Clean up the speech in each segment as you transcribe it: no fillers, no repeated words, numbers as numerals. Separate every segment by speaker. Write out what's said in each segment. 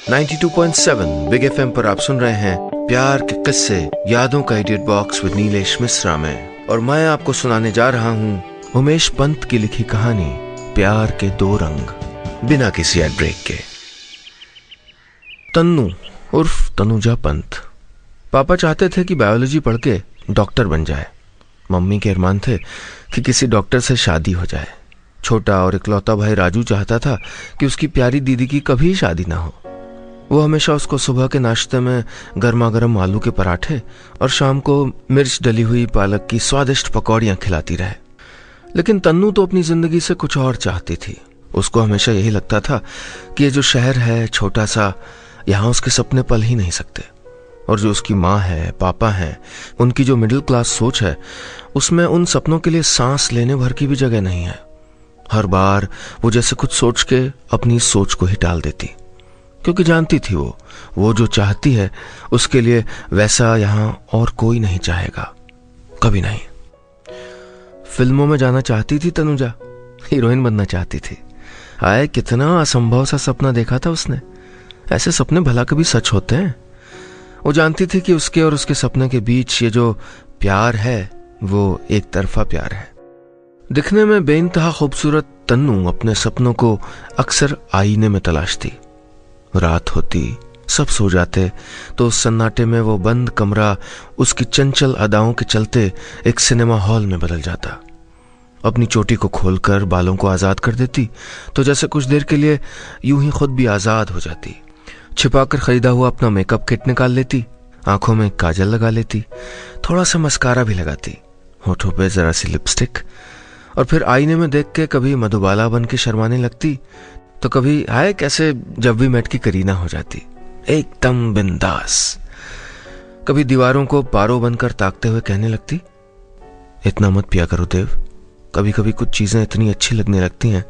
Speaker 1: 92.7 big FM पर आप सुन रहे हैं प्यार के किस्से यादों का edit box with Nilesh Mishra में, और मैं आपको सुनाने जा रहा हूँ उमेश पंत की लिखी कहानी प्यार के दो रंग, बिना किसी एड ब्रेक के। तन्नू उर्फ तनुजा पंत। पापा चाहते थे कि बायोलॉजी पढ़ के डॉक्टर बन जाए। मम्मी के अरमान थे कि किसी डॉक्टर से शादी हो जाए। छोटा और इकलौता भाई राजू चाहता था कि उसकी प्यारी दीदी की कभी शादी ना हो। वो हमेशा उसको सुबह के नाश्ते में गर्मा गर्म आलू के पराठे और शाम को मिर्च डली हुई पालक की स्वादिष्ट पकौड़ियाँ खिलाती रहे। लेकिन तन्नू तो अपनी जिंदगी से कुछ और चाहती थी। उसको हमेशा यही लगता था कि ये जो शहर है छोटा सा, यहाँ उसके सपने पल ही नहीं सकते। और जो उसकी माँ है, पापा हैं, उनकी जो मिडिल क्लास सोच है, उसमें उन सपनों के लिए सांस लेने भर की भी जगह नहीं है। हर बार वो जैसे कुछ सोच के अपनी सोच को ही टाल देती, क्योंकि जानती थी वो जो चाहती है उसके लिए वैसा यहाँ और कोई नहीं चाहेगा, कभी नहीं। फिल्मों में जाना चाहती थी तनुजा, हीरोइन बनना चाहती थी। हाय, कितना असंभव सा सपना देखा था उसने। ऐसे सपने भला कभी सच होते हैं? वो जानती थी कि उसके और उसके सपने के बीच ये जो प्यार है वो एक तरफा प्यार है। दिखने में बेइंतहा खूबसूरत तन्नू अपने सपनों को अक्सर आईने में तलाशती। रात होती, सब सो जाते, तो उस सन्नाटे में वो बंद कमरा उसकी चंचल अदाओं के चलते एक सिनेमा हॉल में बदल जाता। अपनी चोटी को खोलकर बालों को आजाद कर देती तो जैसे कुछ देर के लिए यूं ही खुद भी आजाद हो जाती। छिपाकर खरीदा हुआ अपना मेकअप किट निकाल लेती, आंखों में काजल लगा लेती, थोड़ा सा मस्कारा भी लगाती, होठों पे जरा सी लिपस्टिक, और फिर आईने में देख के कभी मधुबाला बन के शर्माने लगती तो कभी हाय कैसे जब भी मेट की करीना हो जाती, एकदम बिंदास। कभी दीवारों को पारो बनकर ताकते हुए कहने लगती, इतना मत पिया करो देव, कभी कभी कुछ चीजें इतनी अच्छी लगने लगती हैं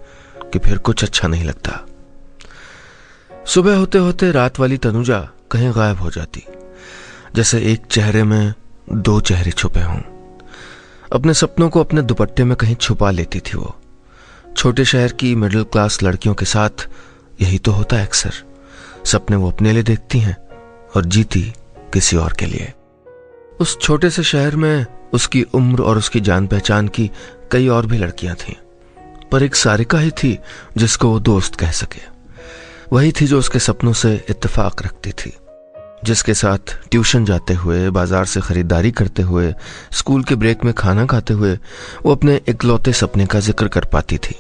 Speaker 1: कि फिर कुछ अच्छा नहीं लगता। सुबह होते होते रात वाली तनुजा कहीं गायब हो जाती, जैसे एक चेहरे में दो चेहरे छुपे हों। अपने सपनों को अपने दुपट्टे में कहीं छुपा लेती थी वो। छोटे शहर की मिडिल क्लास लड़कियों के साथ यही तो होता है अक्सर। सपने वो अपने लिए देखती हैं और जीती किसी और के लिए। उस छोटे से शहर में उसकी उम्र और उसकी जान पहचान की कई और भी लड़कियां थीं, पर एक सारिका ही थी जिसको वो दोस्त कह सके। वही थी जो उसके सपनों से इत्तेफाक रखती थी, जिसके साथ ट्यूशन जाते हुए, बाजार से खरीदारी करते हुए, स्कूल के ब्रेक में खाना खाते हुए वो अपने इकलौते सपने का जिक्र कर पाती थी।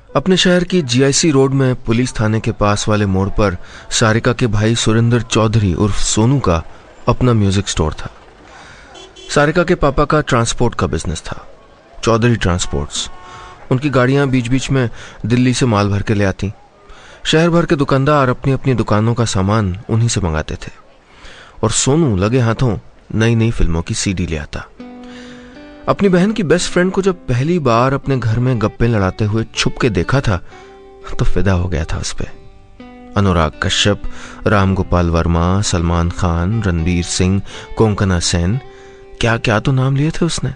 Speaker 1: अपने शहर की जीआईसी रोड में पुलिस थाने के पास वाले मोड़ पर सारिका के भाई सुरेंद्र चौधरी उर्फ सोनू का अपना म्यूजिक स्टोर था। सारिका के पापा का ट्रांसपोर्ट का बिजनेस था, चौधरी ट्रांसपोर्ट्स। उनकी गाड़ियां बीच बीच में दिल्ली से माल भर के ले आती। शहर भर के दुकानदार अपनी अपनी दुकानों का सामान उन्हीं से मंगाते थे, और सोनू लगे हाथों नई नई फिल्मों की सीडी ले आता। अपनी बहन की बेस्ट फ्रेंड को जब पहली बार अपने घर में गप्पे लड़ाते हुए छुप के देखा था तो फिदा हो गया था उस पे। अनुराग कश्यप, राम गोपाल वर्मा, सलमान खान, रणवीर सिंह, कोंकणा सेन, क्या क्या तो नाम लिए थे उसने,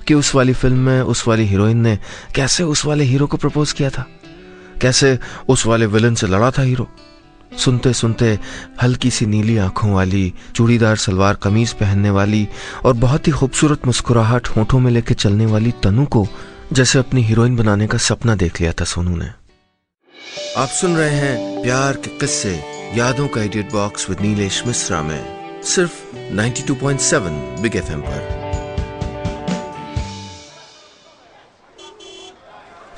Speaker 1: कि उस वाली फिल्म में उस वाली हीरोइन ने कैसे उस वाले हीरो को प्रपोज किया था, कैसे उस वाले विलन से लड़ा था हीरो। सुनते सुनते हल्की सी नीली आंखों वाली, चूड़ीदार सलवार कमीज पहनने वाली और बहुत ही खूबसूरत मुस्कुराहट होठों में लेके चलने वाली तनु को जैसे अपनी हीरोइन बनाने का सपना देख लिया था सोनू ने। आप सुन रहे हैं प्यार के किस्से यादों का edit box with Nilesh Mishra में, सिर्फ 92.7 बिग एफएम पर।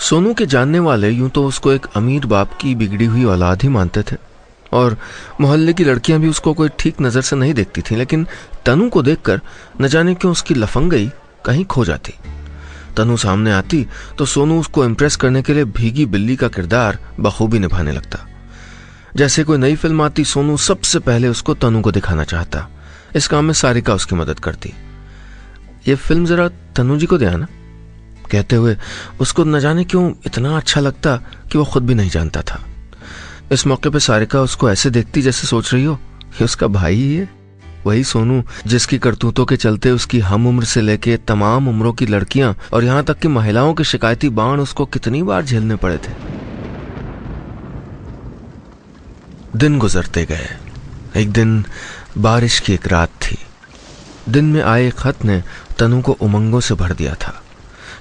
Speaker 1: सोनू के जानने वाले यूं तो उसको एक अमीर बाप की बिगड़ी हुई औलाद ही मानते थे, और मोहल्ले की लड़कियां भी उसको कोई ठीक नजर से नहीं देखती थीं, लेकिन तनु को देखकर न जाने क्यों उसकी लफंगई कहीं खो जाती। तनु सामने आती तो सोनू उसको इम्प्रेस करने के लिए भीगी बिल्ली का किरदार बखूबी निभाने लगता। जैसे कोई नई फिल्म आती, सोनू सबसे पहले उसको तनु को दिखाना चाहता। इस काम में सारिका उसकी मदद करती। ये फिल्म जरा तनु जी को दे आना, कहते हुए उसको न जाने क्यों इतना अच्छा लगता कि वो खुद भी नहीं जानता था। इस मौके पे सारिका उसको ऐसे देखती जैसे सोच रही हो कि उसका भाई ही है, वही सोनू जिसकी करतूतों के चलते उसकी हम उम्र से लेके तमाम उम्रों की लड़कियां और यहाँ तक कि महिलाओं के शिकायती बाण उसको कितनी बार झेलने पड़े थे। दिन गुजरते गए। एक दिन बारिश की एक रात थी। दिन में आए खत ने तनु को उमंगों से भर दिया था।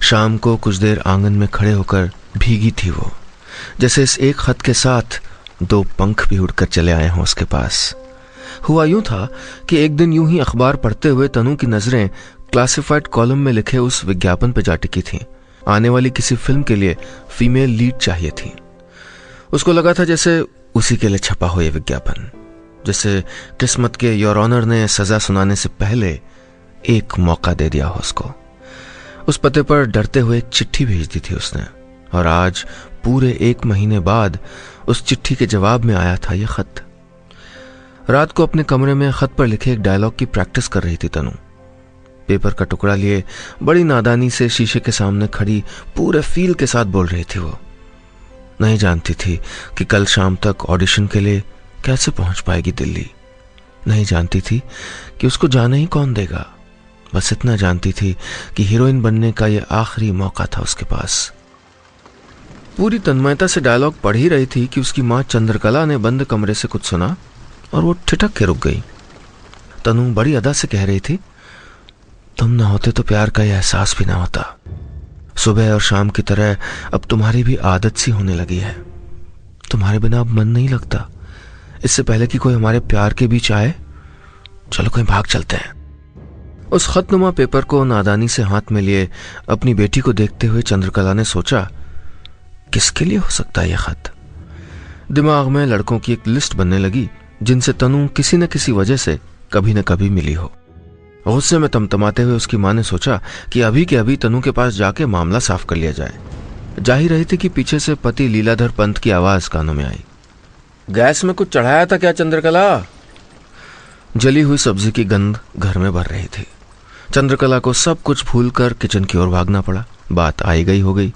Speaker 1: शाम को कुछ देर आंगन में खड़े होकर भीगी थी वो, जैसे इस एक खत के साथ 2 पंख भी उड़कर चले आए हों उसके पास। हुआ यूं था कि एक दिन यूं ही अखबार पढ़ते हुए तनु की नजरें क्लासिफाइड कॉलम में लिखे उस विज्ञापन पर जा टिकी थीं। आने वाली किसी फिल्म के लिए फीमेल लीड चाहिए थी। उसको लगा था जैसे उसी के लिए छपा हो ये विज्ञापन, जैसे किस्मत के योर ऑनर ने सजा सुनाने से पहले एक मौका दे दिया हो उसको। उस पते पर डरते हुए एक चिट्ठी भेज दी थी उसने, और आज पूरे 1 महीने बाद उस चिट्ठी के जवाब में आया था यह खत। रात को अपने कमरे में खत पर लिखे एक डायलॉग की प्रैक्टिस कर रही थी तनु। पेपर का टुकड़ा लिए बड़ी नादानी से शीशे के सामने खड़ी पूरे फील के साथ बोल रही थी वो। नहीं जानती थी कि कल शाम तक ऑडिशन के लिए कैसे पहुंच पाएगी दिल्ली। नहीं जानती थी कि उसको जाने ही कौन देगा। बस इतना जानती थी कि हीरोइन बनने का यह आखिरी मौका था उसके पास। पूरी तन्मयता से डायलॉग पढ़ ही रही थी कि उसकी मां चंद्रकला ने बंद कमरे से कुछ सुना और वो ठिठक के रुक गई। तनु बड़ी अदा से कह रही थी, तुम ना होते तो प्यार का यह एहसास भी ना होता। सुबह और शाम की तरह अब तुम्हारी भी आदत सी होने लगी है। तुम्हारे बिना अब मन नहीं लगता। इससे पहले कि कोई हमारे प्यार के बीच आए, चलो कहीं भाग चलते हैं। उस खतनुमा पेपर को नादानी से हाथ में लिए अपनी बेटी को देखते हुए चंद्रकला ने सोचा, किसके लिए हो सकता है यह खत। दिमाग में लड़कों की एक लिस्ट बनने लगी जिनसे तनु किसी न किसी वजह से कभी न कभी मिली हो। गुस्से में तमतमाते हुए उसकी मां ने सोचा कि अभी के अभी तनु के पास जाके मामला साफ कर लिया जाए। जा ही रही थी कि पीछे से पति लीलाधर पंत की आवाज कानों में आई, गैस में कुछ चढ़ाया था क्या चंद्रकला? जली हुई सब्जी की गंध घर में भर रही थी। चंद्रकला को सब कुछ भूलकर किचन की ओर भागना पड़ा। बात आई गई हो गई,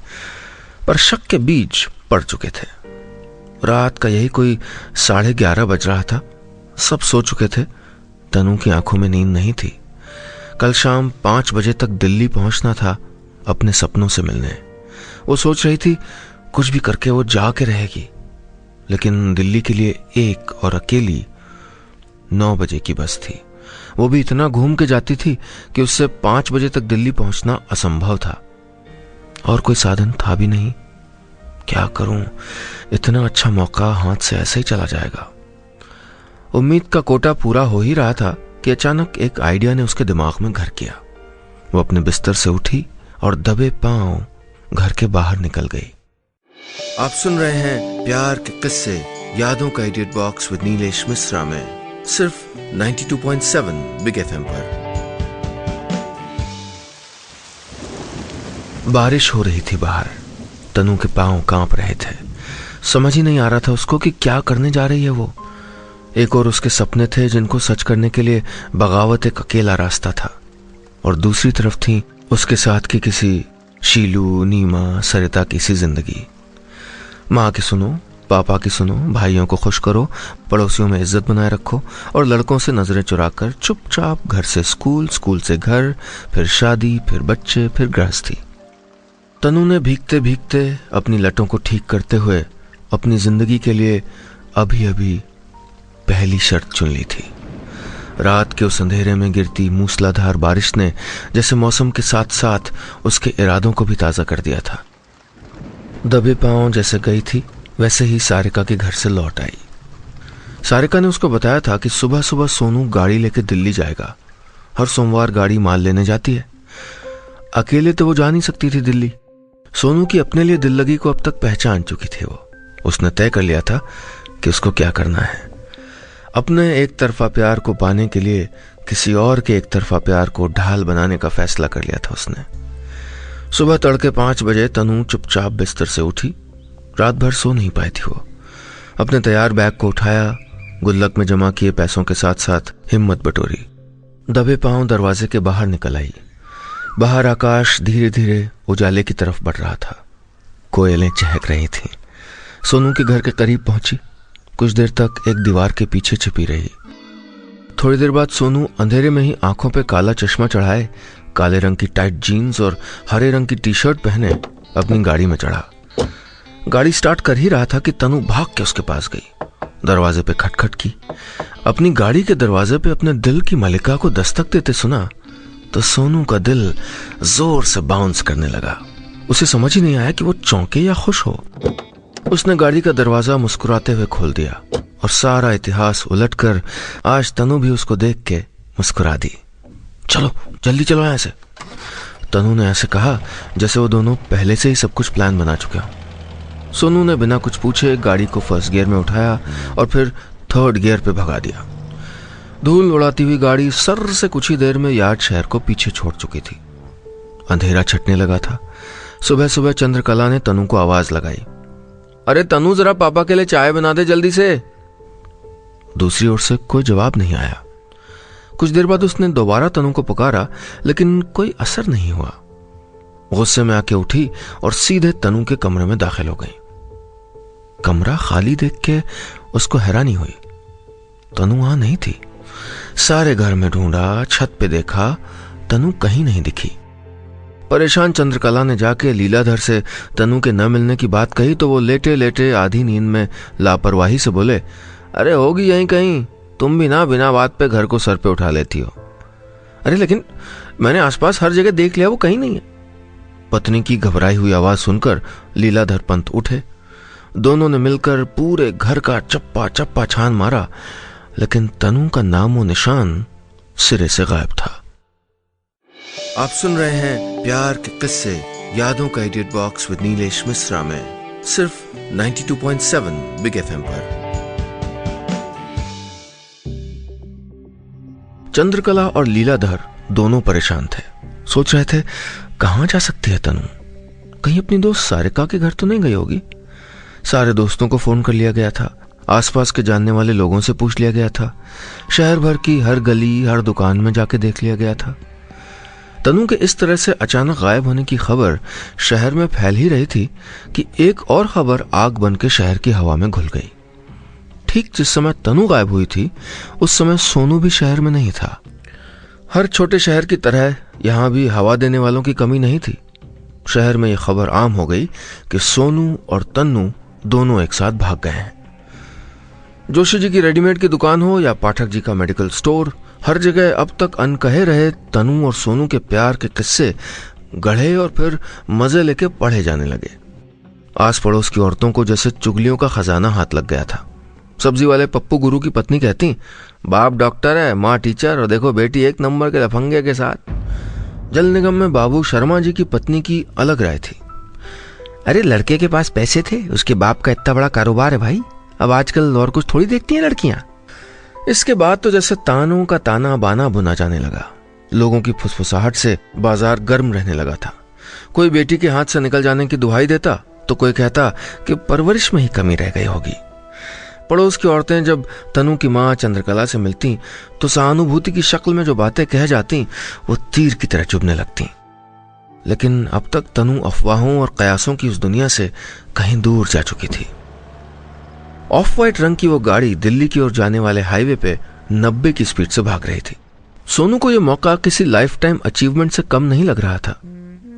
Speaker 1: पर शक के बीज पड़ चुके थे। रात का यही कोई 11:30 बज रहा था। सब सो चुके थे। तनु की आंखों में नींद नहीं थी। कल शाम 5 बजे तक दिल्ली पहुंचना था अपने सपनों से मिलने। वो सोच रही थी कुछ भी करके वो जाके रहेगी, लेकिन दिल्ली के लिए एक और अकेली 9 बजे की बस थी। वो भी इतना घूम के जाती थी कि उससे 5 बजे तक दिल्ली पहुंचना असंभव था, और कोई साधन था भी नहीं। क्या करूं, इतना अच्छा मौका हाथ से ऐसे ही चला जाएगा। उम्मीद का कोटा पूरा हो ही रहा था कि अचानक एक आइडिया ने उसके दिमाग में घर किया। वो अपने बिस्तर से उठी और दबे पांव घर के बाहर निकल गई। आप सुन रहे हैं प्यार के किस्से, यादों का edit box with Nilesh Mishra में, सिर्फ 92.7 बिग एफएम पर। बारिश हो रही थी बाहर। तनु के पांव कांप रहे थे। समझ ही नहीं आ रहा था उसको कि क्या करने जा रही है वो। एक और उसके सपने थे जिनको सच करने के लिए बगावत एक अकेला रास्ता था, और दूसरी तरफ थी उसके साथ की किसी शीलू, नीमा, सरिता की सी जिंदगी। माँ की सुनो, पापा की सुनो, भाइयों को खुश करो, पड़ोसियों में इज्जत बनाए रखो, और लड़कों से नजरें चुराकर चुपचाप घर से स्कूल, स्कूल से घर, फिर शादी, फिर बच्चे, फिर गृहस्थी। तनु ने भीगते भीगते अपनी लटों को ठीक करते हुए अपनी जिंदगी के लिए अभी अभी पहली शर्त चुन ली थी। रात के उस अंधेरे में गिरती मूसलाधार बारिश ने जैसे मौसम के साथ साथ उसके इरादों को भी ताज़ा कर दिया था। दबे पांव जैसे गई थी वैसे ही सारिका के घर से लौट आई। सारिका ने उसको बताया था कि सुबह सुबह सोनू गाड़ी लेकर दिल्ली जाएगा। हर सोमवार गाड़ी माल लेने जाती है। अकेले तो वो जा नहीं सकती थी दिल्ली। सोनू की अपने लिए दिल लगी को अब तक पहचान चुकी थी वो। उसने तय कर लिया था कि उसको क्या करना है। अपने एक तरफा प्यार को पाने के लिए किसी और के एक तरफा प्यार को ढाल बनाने का फैसला कर लिया था उसने। सुबह तड़के 5 बजे तनु चुपचाप बिस्तर से उठी। रात भर सो नहीं पाई थी वो। अपने तैयार बैग को उठाया, गुल्लक में जमा किए पैसों के साथ साथ हिम्मत बटोरी। दबे पांव दरवाजे के बाहर निकल आई। बाहर आकाश धीरे धीरे उजाले की तरफ बढ़ रहा था। कोयलें चहक रही थीं। सोनू के घर के करीब पहुंची। कुछ देर तक एक दीवार के पीछे छिपी रही। थोड़ी देर बाद सोनू अंधेरे में ही आंखों पे काला चश्मा चढ़ाए, काले रंग की टाइट जीन्स और हरे रंग की टी-शर्ट पहने अपनी गाड़ी में चढ़ा। गाड़ी स्टार्ट कर ही रहा था कि तनु भाग के उसके पास गई। दरवाजे पे खटखट की। अपनी गाड़ी के दरवाजे पे अपने दिल की मलिका को दस्तक देते सुना तो सोनू का दिल जोर से बाउंस करने लगा। उसे समझ ही नहीं आया कि वो चौंके या खुश हो। उसने गाड़ी का दरवाजा मुस्कुराते हुए खोल दिया और सारा इतिहास उलटकर आज तनु भी उसको देख के मुस्कुरा दी। चलो जल्दी चलो यहाँ से, तनु ने ऐसे कहा जैसे वो दोनों पहले से ही सब कुछ प्लान बना चुके हों। सोनू ने बिना कुछ पूछे गाड़ी को फर्स्ट गियर में उठाया और फिर थर्ड गियर पे भगा दिया। धूल उड़ाती हुई गाड़ी सर से कुछ ही देर में यार्ड शहर को पीछे छोड़ चुकी थी। अंधेरा छटने लगा था। सुबह सुबह चंद्रकला ने तनु को आवाज लगाई, अरे तनु जरा पापा के लिए चाय बना दे जल्दी से। दूसरी ओर से कोई जवाब नहीं आया। कुछ देर बाद उसने दोबारा तनु को पुकारा लेकिन कोई असर नहीं हुआ। गुस्से में आके उठी और सीधे तनु के कमरे में दाखिल हो गई। कमरा खाली देख के उसको हैरानी हुई। तनु वहां नहीं थी। सारे घर में ढूंढा, छत पे देखा, तनु कहीं नहीं दिखी। परेशान चंद्रकला ने जाके लीलाधर से तनु के न मिलने की बात कही तो वो लेटे लेटे आधी नींद में लापरवाही से बोले, अरे होगी यहीं कहीं, तुम भी ना बिना बात पे घर को सर पे उठा लेती हो। अरे लेकिन मैंने आसपास हर जगह देख लिया, वो कहीं नहीं है। पत्नी की घबराई हुई आवाज सुनकर लीलाधर पंत उठे। दोनों ने मिलकर पूरे घर का चप्पा चप्पा छान मारा लेकिन तनु का नामो निशान सिरे से गायब था। आप सुन रहे हैं प्यार के किस्से यादों का edit box with Nilesh Mishra में सिर्फ 92.7 बिग एफएम पर। चंद्रकला और लीलाधर दोनों परेशान थे। सोच रहे थे कहां जा सकती है तनु, कहीं अपनी दोस्त सारिका के घर तो नहीं गई होगी। सारे दोस्तों को फोन कर लिया गया था, आसपास के जानने वाले लोगों से पूछ लिया गया था, शहर भर की हर गली हर दुकान में जाके देख लिया गया था। तनु के इस तरह से अचानक गायब होने की खबर शहर में फैल ही रही थी कि एक और खबर आग बन के शहर की हवा में घुल गई। ठीक जिस समय तनु गायब हुई थी उस समय सोनू भी शहर में नहीं था। हर छोटे शहर की तरह यहां भी हवा देने वालों की कमी नहीं थी। शहर में यह खबर आम हो गई कि सोनू और तन्नू दोनों एक साथ भाग गए हैं। जोशी जी की रेडीमेड की दुकान हो या पाठक जी का मेडिकल स्टोर, हर जगह अब तक अनकहे रहे तनु और सोनू के प्यार के किस्से गढ़े और फिर मजे लेके पढ़े जाने लगे। आस पड़ोस की औरतों को जैसे चुगलियों का खजाना हाथ लग गया था। सब्जी वाले पप्पू गुरु की पत्नी कहती, बाप डॉक्टर है, माँ टीचर और देखो बेटी एक नंबर के लफंगे के साथ। जल निगम में बाबू शर्मा जी की पत्नी की अलग राय थी। अरे लड़के के पास पैसे थे, उसके बाप का इतना बड़ा कारोबार है भाई, अब आजकल और कुछ थोड़ी देखती हैं लड़कियां। इसके बाद तो जैसे तानों का ताना बाना बुना जाने लगा। लोगों की फुसफुसाहट से बाजार गर्म रहने लगा था। कोई बेटी के हाथ से निकल जाने की दुहाई देता तो कोई कहता कि परवरिश में ही कमी रह गई होगी। पड़ोस की औरतें जब तनु की मां चंद्रकला से मिलती तो सहानुभूति की शक्ल में जो बातें कह जाती वो तीर की तरह चुभने लगती। लेकिन अब तक तनु अफवाहों और कयासों की उस दुनिया से कहीं दूर जा चुकी थी। ऑफ वाइट रंग की वो गाड़ी दिल्ली की ओर जाने वाले हाईवे पे 90 की स्पीड से भाग रही थी। सोनू को यह मौका किसी लाइफ टाइम अचीवमेंट से कम नहीं लग रहा था।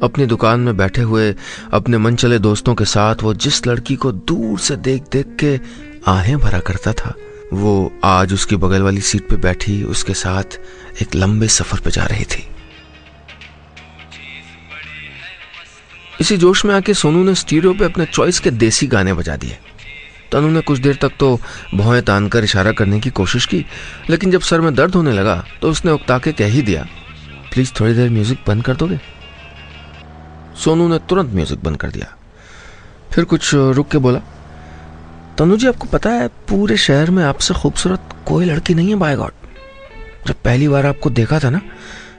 Speaker 1: अपनी दुकान में बैठे हुए अपने मनचले दोस्तों के साथ वो जिस लड़की को दूर से देख देख के आहें भरा करता था, वो आज उसकी बगल वाली सीट पे बैठी उसके साथ एक लंबे सफर पे जा रही थी। इसी जोश में आके सोनू ने स्टीरियो पे अपने चॉइस के देसी गाने बजा दिए। तनु ने कुछ देर तक तो भौहें तान कर इशारा करने की कोशिश की, लेकिन जब सर में दर्द होने लगा तो उसने उकता के कह ही दिया, प्लीज थोड़ी देर म्यूजिक बंद कर दोगे। सोनू ने तुरंत म्यूजिक बंद कर दिया, फिर कुछ रुक के बोला, तनु जी आपको पता है पूरे शहर में आपसे खूबसूरत कोई लड़की नहीं है बाय गॉड। जब पहली बार आपको देखा था ना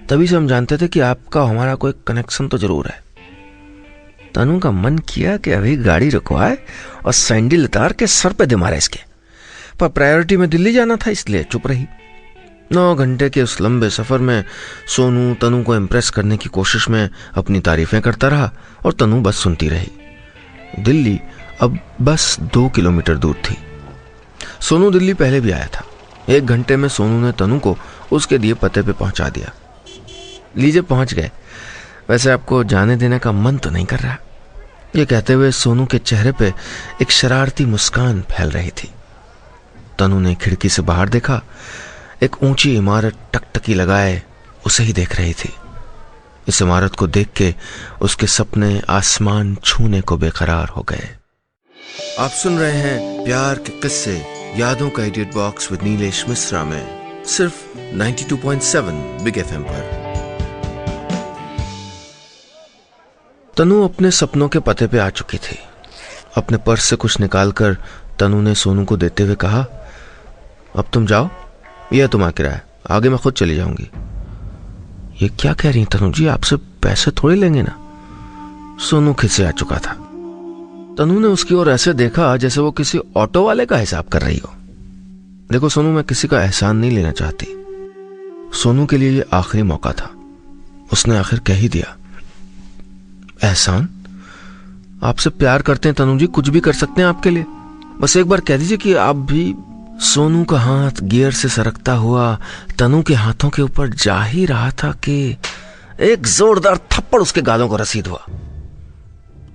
Speaker 1: तभी से हम जानते थे कि आपका हमारा कोई कनेक्शन तो जरूर है। तनु का मन किया कि अभी गाड़ी रुकवाए और सैंडल उतार के सर पे दे मारे इसके, पर प्रायोरिटी में दिल्ली जाना था इसलिए चुप रही। 9 घंटे के उस लंबे सफर में सोनू तनु को इम्प्रेस करने की कोशिश में अपनी तारीफें करता रहा और तनु बस सुनती रही। दिल्ली अब बस 2 किलोमीटर दूर थी। सोनू दिल्ली पहले भी आया था। 1 घंटे में सोनू ने तनु को उसके दिए पते पे पहुंचा दिया। लीजिए पहुंच गए, वैसे आपको जाने देने का मन तो नहीं कर रहा। ये कहते हुए सोनू के चेहरे पे एक शरारती मुस्कान फैल रही थी। तनु ने खिड़की से बाहर देखा। एक ऊंची इमारत टकटकी लगाए उसे ही देख रही थी। इस इमारत को देख के उसके सपने आसमान छूने को बेकरार हो गए। आप सुन रहे हैं प्यार के किस्से यादों का edit box with Nilesh Mishra में सिर्फ 92.7 बिग एफएम पर। तनु अपने सपनों के पते पे आ चुकी थी। अपने पर्स से कुछ निकालकर तनु ने सोनू को देते हुए कहा, अब तुम जाओ, यह तुम्हारा किराया, आगे मैं खुद चली जाऊंगी। ये क्या कह रही तनु जी, आपसे पैसे थोड़े लेंगे ना। सोनू खिसे आ चुका था। तनु ने उसकी ओर ऐसे देखा जैसे वो किसी ऑटो वाले का हिसाब कर रही हो। देखो सोनू, मैं किसी का एहसान नहीं लेना चाहती। सोनू के लिए ये आखिरी मौका था। उसने आखिर कह ही दिया, एहसान? आपसे प्यार करते हैं तनु जी, कुछ भी कर सकते हैं आपके लिए। बस एक बार कह दीजिए कि आप भी। सोनू का हाथ गियर से सरकता हुआ तनु के हाथों के ऊपर जा ही रहा था कि एक जोरदार थप्पड़ उसके गालों को रसीद हुआ।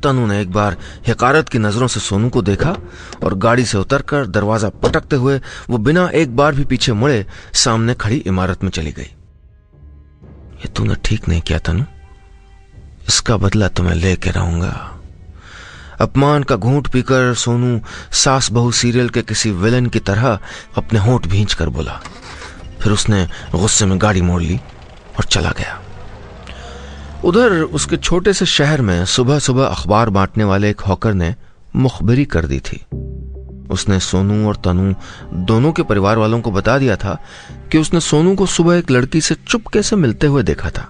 Speaker 1: तनु ने एक बार हिकारत की नजरों से सोनू को देखा और गाड़ी से उतरकर दरवाजा पटकते हुए वो बिना एक बार भी पीछे मुड़े सामने खड़ी इमारत में चली गई। ये तूने ठीक नहीं किया तनु, इसका बदला तो मैं लेके रहूंगा। अपमान का घूंट पीकर सोनू सास बहू सीरियल के किसी विलन की तरह अपने होंठ भींच कर बोला। फिर उसने गुस्से में गाड़ी मोड़ ली और चला गया। उधर उसके छोटे से शहर में सुबह सुबह अखबार बांटने वाले एक हॉकर ने मुखबिरी कर दी थी। उसने सोनू और तनु दोनों के परिवार वालों को बता दिया था कि उसने सोनू को सुबह एक लड़की से चुपके से मिलते हुए देखा था।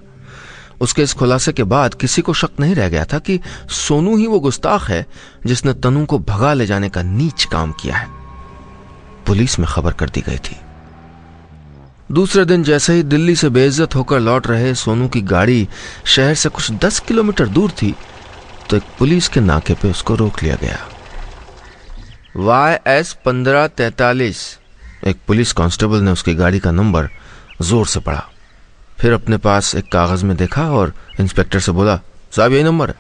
Speaker 1: उसके इस खुलासे के बाद किसी को शक नहीं रह गया था कि सोनू ही वो गुस्ताख है जिसने तनु को भगा ले जाने का नीच काम किया है। पुलिस में खबर कर दी गई थी। दूसरे दिन जैसे ही दिल्ली से बेइज्जत होकर लौट रहे सोनू की गाड़ी शहर से कुछ 10 किलोमीटर दूर थी तो एक पुलिस के नाके पे उसको रोक लिया गया। YS 1543 एक पुलिस कांस्टेबल ने उसकी गाड़ी का नंबर जोर से पढ़ा। फिर अपने पास एक कागज में देखा और इंस्पेक्टर से बोला, साहब यही नंबर है।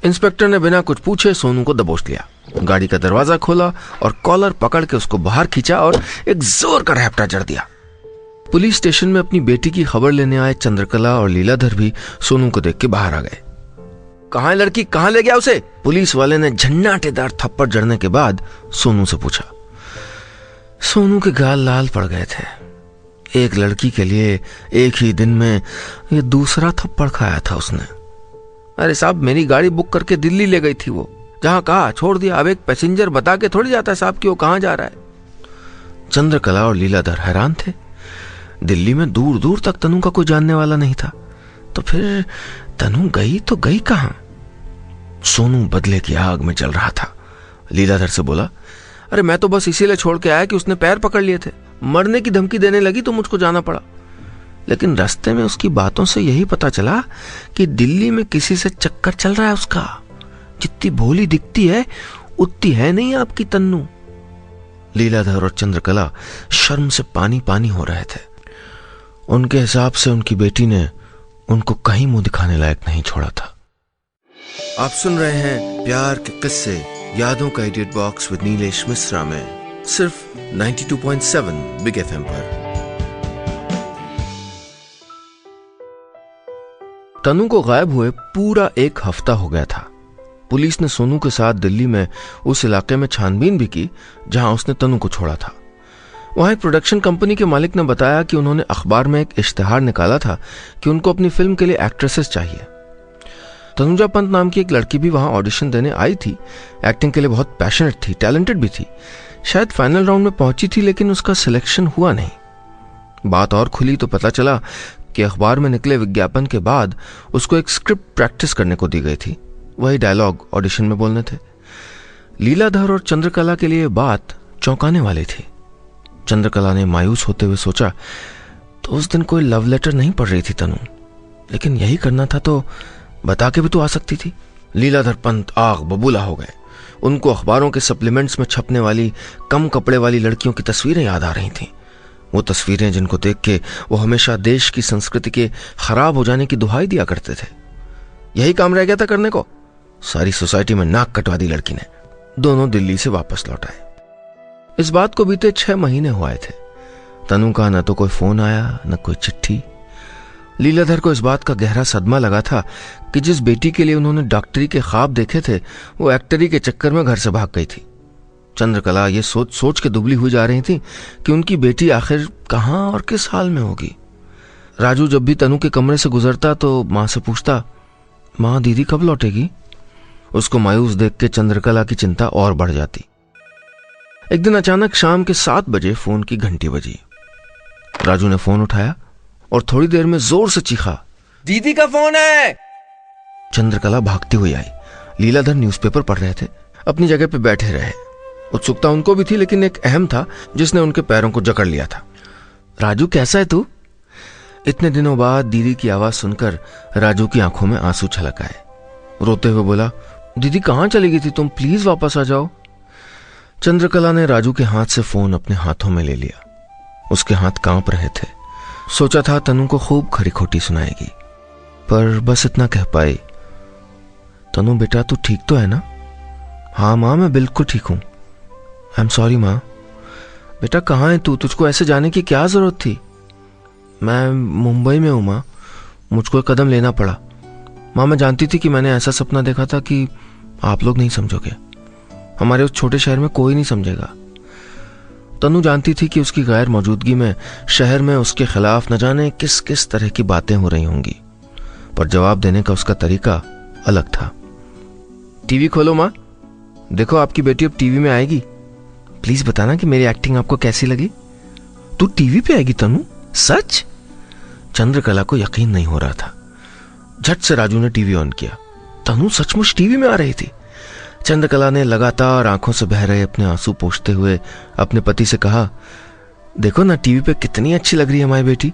Speaker 1: इंस्पेक्टर ने बिना कुछ पूछे सोनू को दबोच लिया, गाड़ी का दरवाजा खोला और कॉलर पकड़ के उसको बाहर खींचा और एक जोर का रैप्टा जड़ दिया। पुलिस स्टेशन में अपनी बेटी की खबर लेने आए चंद्रकला और लीलाधर भी सोनू को देख के बाहर आ गए। कहां है लड़की, कहां ले गया उसे? पुलिस वाले ने झन्नाटेदार थप्पड़ जड़ने के बाद सोनू से पूछा। सोनू के गाल लाल पड़ गए थे। एक लड़की के लिए एक ही दिन में ये दूसरा थप्पड़ खाया था उसने। अरे साहब, मेरी गाड़ी बुक करके दिल्ली ले गई थी वो, जहां कहा छोड़ दिया। अब एक पैसेंजर बता के थोड़ी जाता है साहब कि वो कहां जा रहा है। चंद्रकला और लीलाधर हैरान थे। दिल्ली में दूर दूर तक तनु का कोई जानने वाला नहीं था, तो फिर तनु गई तो गई कहां? सोनू बदले की आग में जल रहा था। लीलाधर से बोला, अरे मैं तो बस इसीलिए छोड़ के आया कि उसने पैर पकड़ लिए थे। मरने की धमकी देने लगी तो मुझको जाना पड़ा। लेकिन रास्ते में उसकी बातों से यही पता चला कि दिल्ली में किसी से चक्कर चल रहा है उसका। जितनी भोली दिखती है उतनी है नहीं आपकी तन्नू। लीलाधर और चंद्रकला शर्म से पानी पानी हो रहे थे। उनके हिसाब से उनकी बेटी ने उनको कहीं मुंह दिखाने लायक नहीं छोड़ा था। आप सुन रहे हैं प्यार के किस्से यादों का edit box with Nilesh Mishra में सिर्फ 92.7 बिग एफएम पर। तनु को गायब हुए पूरा एक हफ्ता हो गया था। पुलिस ने सोनू के साथ दिल्ली में उस इलाके में छानबीन भी की जहां उसने तनु को छोड़ा था। वहां एक प्रोडक्शन कंपनी के मालिक ने बताया कि उन्होंने अखबार में एक इश्तिहार निकाला था कि उनको अपनी फिल्म के लिए एक्ट्रेसेस चाहिए। तनुजा पंत नाम की एक लड़की भी वहां ऑडिशन देने आई थी। एक्टिंग के लिए बहुत पैशनेट थी, टैलेंटेड भी थी। शायद फाइनल राउंड में पहुंची थी, लेकिन उसका सिलेक्शन हुआ नहीं। बात और खुली तो पता चला कि अखबार में निकले विज्ञापन के बाद उसको एक स्क्रिप्ट प्रैक्टिस करने को दी गई थी। वही डायलॉग ऑडिशन में बोलने थे। लीलाधर और चंद्रकला के लिए बात चौंकाने वाली थी। चंद्रकला ने मायूस होते हुए सोचा, तो उस दिन कोई लव लेटर नहीं पढ़ रही थी तनु, लेकिन यही करना था तो बता के भी तो आ सकती थी। लीलाधर पंत आग बबूला हो गए। उनको अखबारों के सप्लीमेंट्स में छपने वाली कम कपड़े वाली लड़कियों की तस्वीरें याद आ रही थीं। वो तस्वीरें जिनको देख के वो हमेशा देश की संस्कृति के खराब हो जाने की दुहाई दिया करते थे। यही काम रह गया था करने को। सारी सोसाइटी में नाक कटवा दी लड़की ने। दोनों दिल्ली से वापस लौट आए। इस बात को बीते 6 महीने हुए थे। तनु का न तो कोई फोन आया न कोई चिट्ठी। लीलाधर को इस बात का गहरा सदमा लगा था कि जिस बेटी के लिए उन्होंने डॉक्टरी के ख्वाब देखे थे वो एक्टरी के चक्कर में घर से भाग गई थी। चंद्रकला ये सोच सोच के दुबली हुई जा रही थी कि उनकी बेटी आखिर कहाँ और किस हाल में होगी। राजू जब भी तनु के कमरे से गुजरता तो माँ से पूछता, माँ दीदी कब लौटेगी? उसको मायूस देख के चंद्रकला की चिंता और बढ़ जाती। एक दिन अचानक शाम के 7 बजे फोन की घंटी बजी। राजू ने फोन उठाया और थोड़ी देर में जोर से चीखा, दीदी का फोन है। चंद्रकला भागती हुई आई। लीलाधर न्यूज़पेपर पढ़ रहे थे। अपनी जगह पे बैठे रहे। उत्सुकता उनको भी थी, लेकिन एक अहम था जिसने उनके पैरों को जकड़ लिया था। राजू कैसा है तू? इतने दिनों बाद दीदी की आवाज सुनकर राजू की आंखों में आंसू छलक आए। रोते हुए बोला, दीदी कहाँ चली गई थी तुम? प्लीज वापस आ जाओ। चंद्रकला ने राजू के हाथ से फोन अपने हाथों में ले लिया। उसके हाथ कांप रहे थे। सोचा था तनु को खूब खरी खोटी सुनाएगी, पर बस इतना कह पाई, तनु बेटा तू ठीक तो है ना? हाँ माँ मैं बिल्कुल ठीक हूं। आई एम सॉरी माँ। बेटा कहाँ है तू? तुझको ऐसे जाने की क्या जरूरत थी? मैं मुंबई में हूं माँ, मुझको एक कदम लेना पड़ा। माँ मैं जानती थी कि मैंने ऐसा सपना देखा था कि आप लोग नहीं समझोगे। हमारे उस छोटे शहर में कोई नहीं समझेगा। तनु जानती थी कि उसकी गैर मौजूदगी में शहर में उसके खिलाफ न जाने किस किस तरह की बातें हो रही होंगी, पर जवाब देने का उसका तरीका अलग था। टीवी खोलो माँ, देखो आपकी बेटी अब टीवी में आएगी। प्लीज बताना कि मेरी एक्टिंग आपको कैसी लगी। तू टीवी पे आएगी तनु? सच? चंद्रकला को यकीन नहीं हो रहा था। झट से राजू ने टीवी ऑन किया। तनु सचमुच टीवी में आ रही थी। चंद्रकला ने लगातार आंखों से बह रहे अपने आंसू पोंछते हुए अपने पति से कहा, देखो ना टीवी पे कितनी अच्छी लग रही है हमारी बेटी।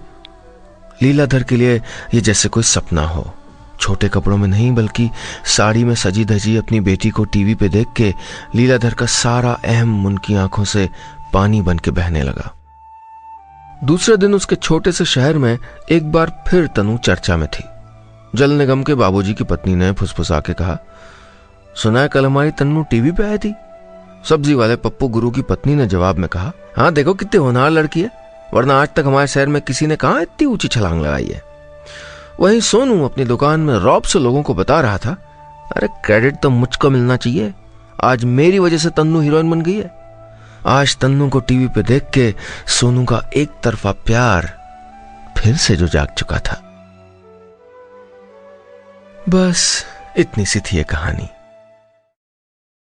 Speaker 1: लीलाधर के लिए ये जैसे कोई सपना हो। छोटे कपड़ों में नहीं बल्कि साड़ी में सजी धजी अपनी बेटी को टीवी पे देख के लीलाधर का सारा अहम उनकी आंखों से पानी बन के बहने लगा। दूसरे दिन उसके छोटे से शहर में एक बार फिर तनु चर्चा में थी। जल निगम के बाबूजी की पत्नी ने फुसफुसा के कहा, सुना है कल हमारी तन्नू टीवी पे आई थी। सब्जी वाले पप्पू गुरु की पत्नी ने जवाब में कहा, हाँ देखो कितनी होनहार लड़की है, वरना आज तक हमारे शहर में किसी ने कहाँ इतनी ऊंची छलांग लगाई है। वहीं सोनू अपनी दुकान में रौब से लोगों को बता रहा था, अरे क्रेडिट तो मुझको मिलना चाहिए, आज मेरी वजह से तन्नू हीरोइन बन गई है। आज तन्नू को टीवी पे देख के सोनू का एक तरफा प्यार फिर से जो जाग चुका था। बस इतनी सी थी ये कहानी।